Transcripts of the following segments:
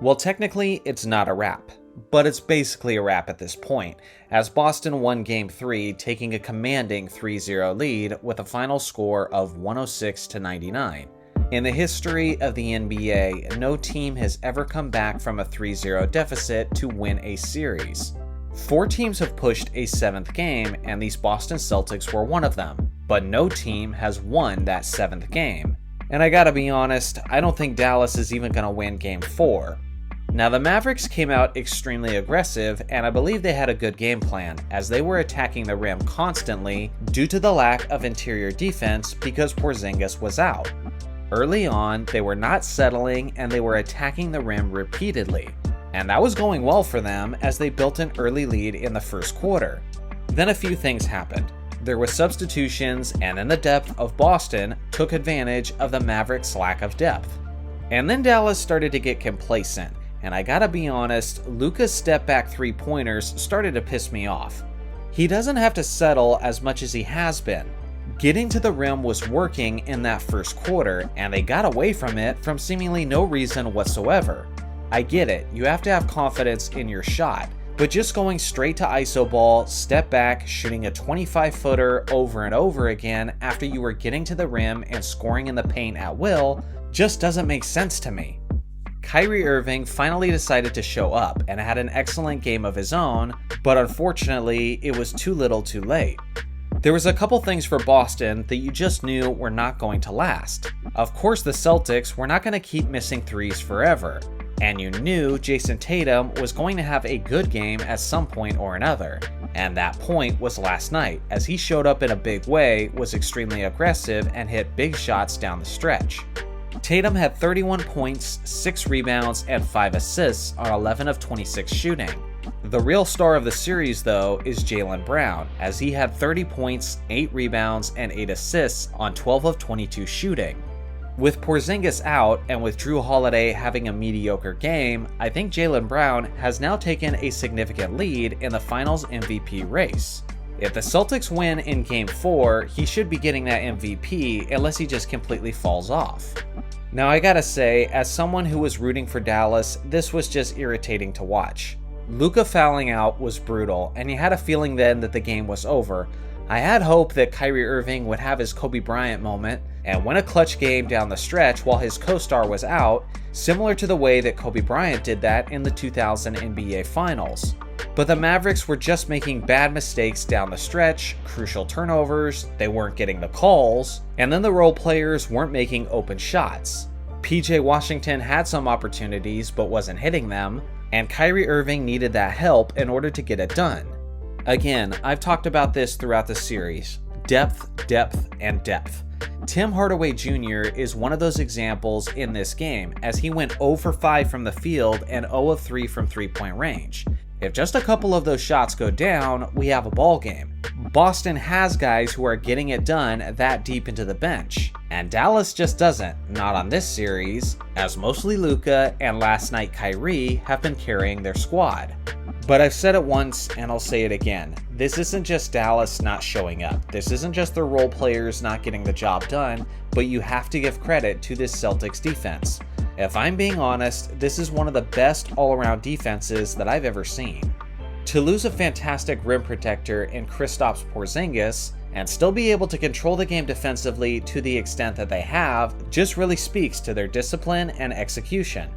Well, technically, it's not a wrap, but it's basically a wrap at this point, as Boston won Game 3, taking a commanding 3-0 lead with a final score of 106-99. In the history of the NBA, no team has ever come back from a 3-0 deficit to win a series. 4 teams have pushed a 7th game, and these Boston Celtics were one of them, but no team has won that 7th game. And I gotta be honest, I don't think Dallas is even gonna win Game 4. Now, the Mavericks came out extremely aggressive, and I believe they had a good game plan, as they were attacking the rim constantly due to the lack of interior defense because Porzingis was out. Early on, they were not settling and they were attacking the rim repeatedly, and that was going well for them as they built an early lead in the first quarter. Then a few things happened. There were substitutions, and then the depth of Boston took advantage of the Mavericks' lack of depth. And then Dallas started to get complacent. And I gotta be honest, Luka's step-back three-pointers started to piss me off. He doesn't have to settle as much as he has been. Getting to the rim was working in that first quarter, and they got away from it from seemingly no reason whatsoever. I get it, you have to have confidence in your shot, but just going straight to iso ball, step back, shooting a 25-footer over and over again after you were getting to the rim and scoring in the paint at will just doesn't make sense to me. Kyrie Irving finally decided to show up and had an excellent game of his own, but unfortunately, it was too little too late. There was a couple things for Boston that you just knew were not going to last. Of course, the Celtics were not going to keep missing threes forever, and you knew Jason Tatum was going to have a good game at some point or another, and that point was last night, as he showed up in a big way, was extremely aggressive, and hit big shots down the stretch. Tatum had 31 points, 6 rebounds, and 5 assists on 11 of 26 shooting. The real star of the series, though, is Jaylen Brown, as he had 30 points, 8 rebounds, and 8 assists on 12 of 22 shooting. With Porzingis out, and with Jrue Holiday having a mediocre game, I think Jaylen Brown has now taken a significant lead in the Finals MVP race. If the Celtics win in Game 4, he should be getting that MVP unless he just completely falls off. Now I gotta say, as someone who was rooting for Dallas, this was just irritating to watch. Luka fouling out was brutal, and you had a feeling then that the game was over. I had hope that Kyrie Irving would have his Kobe Bryant moment and win a clutch game down the stretch while his co-star was out, similar to the way that Kobe Bryant did that in the 2000 NBA Finals. But the Mavericks were just making bad mistakes down the stretch, crucial turnovers, they weren't getting the calls, and then the role players weren't making open shots. PJ Washington had some opportunities but wasn't hitting them, and Kyrie Irving needed that help in order to get it done. Again, I've talked about this throughout the series. Depth, depth, and depth. Tim Hardaway Jr. is one of those examples in this game, as he went 0 for 5 from the field and 0 of 3 from three-point range. If just a couple of those shots go down, we have a ball game. Boston has guys who are getting it done that deep into the bench, and Dallas just doesn't, not on this series, as mostly Luka and last night Kyrie have been carrying their squad. But I've said it once and I'll say it again, this isn't just Dallas not showing up, this isn't just the role players not getting the job done, but you have to give credit to this Celtics defense. If I'm being honest, this is one of the best all-around defenses that I've ever seen. To lose a fantastic rim protector in Kristaps Porzingis and still be able to control the game defensively to the extent that they have just really speaks to their discipline and execution.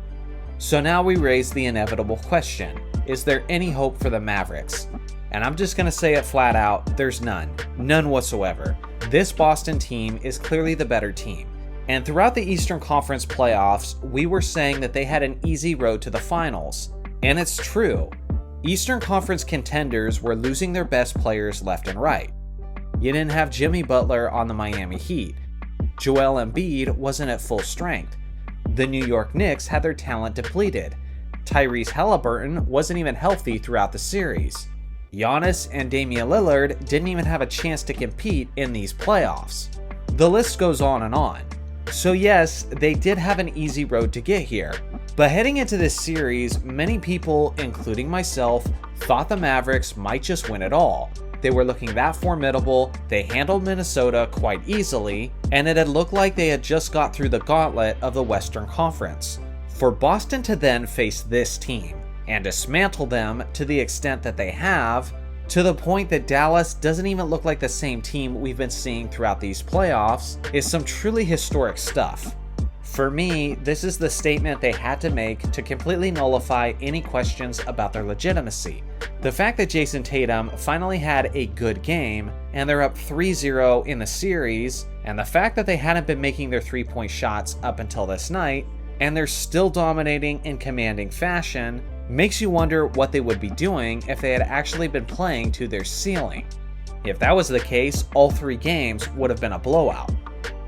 So now we raise the inevitable question, is there any hope for the Mavericks? And I'm just going to say it flat out, there's none. None whatsoever. This Boston team is clearly the better team. And throughout the Eastern Conference playoffs, we were saying that they had an easy road to the finals. And it's true. Eastern Conference contenders were losing their best players left and right. You didn't have Jimmy Butler on the Miami Heat. Joel Embiid wasn't at full strength. The New York Knicks had their talent depleted. Tyrese Halliburton wasn't even healthy throughout the series. Giannis and Damian Lillard didn't even have a chance to compete in these playoffs. The list goes on and on. So yes, they did have an easy road to get here. But heading into this series, many people, including myself, thought the Mavericks might just win it all. They were looking that formidable, they handled Minnesota quite easily, and it had looked like they had just got through the gauntlet of the Western Conference. For Boston to then face this team and dismantle them to the extent that they have, to the point that Dallas doesn't even look like the same team we've been seeing throughout these playoffs, is some truly historic stuff. For me, this is the statement they had to make to completely nullify any questions about their legitimacy. The fact that Jason Tatum finally had a good game, and they're up 3-0 in the series, and the fact that they hadn't been making their three-point shots up until this night, and they're still dominating in commanding fashion, makes you wonder what they would be doing if they had actually been playing to their ceiling. If that was the case, all 3 games would have been a blowout.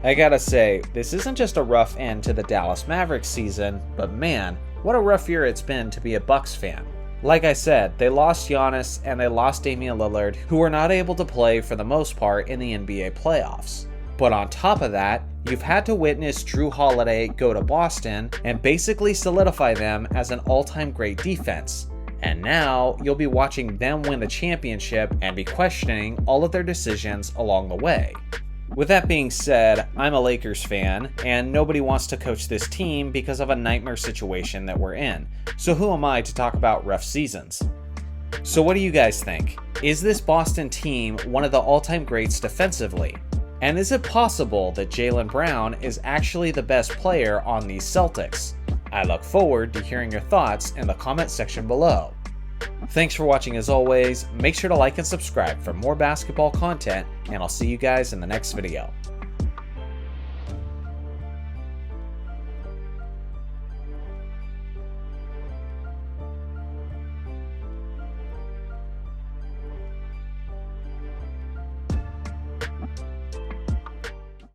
I gotta say, this isn't just a rough end to the Dallas Mavericks season, but man, what a rough year it's been to be a Bucks fan. Like I said, they lost Giannis and they lost Damian Lillard, who were not able to play for the most part in the NBA playoffs. But on top of that, you've had to witness Jrue Holiday go to Boston and basically solidify them as an all-time great defense. And now you'll be watching them win the championship and be questioning all of their decisions along the way. With that being said, I'm a Lakers fan, and nobody wants to coach this team because of a nightmare situation that we're in. So who am I to talk about rough seasons? So what do you guys think? Is this Boston team one of the all-time greats defensively? And is it possible that Jaylen Brown is actually the best player on these Celtics? I look forward to hearing your thoughts in the comment section below. Thanks for watching as always, make sure to like and subscribe for more basketball content, and I'll see you guys in the next video.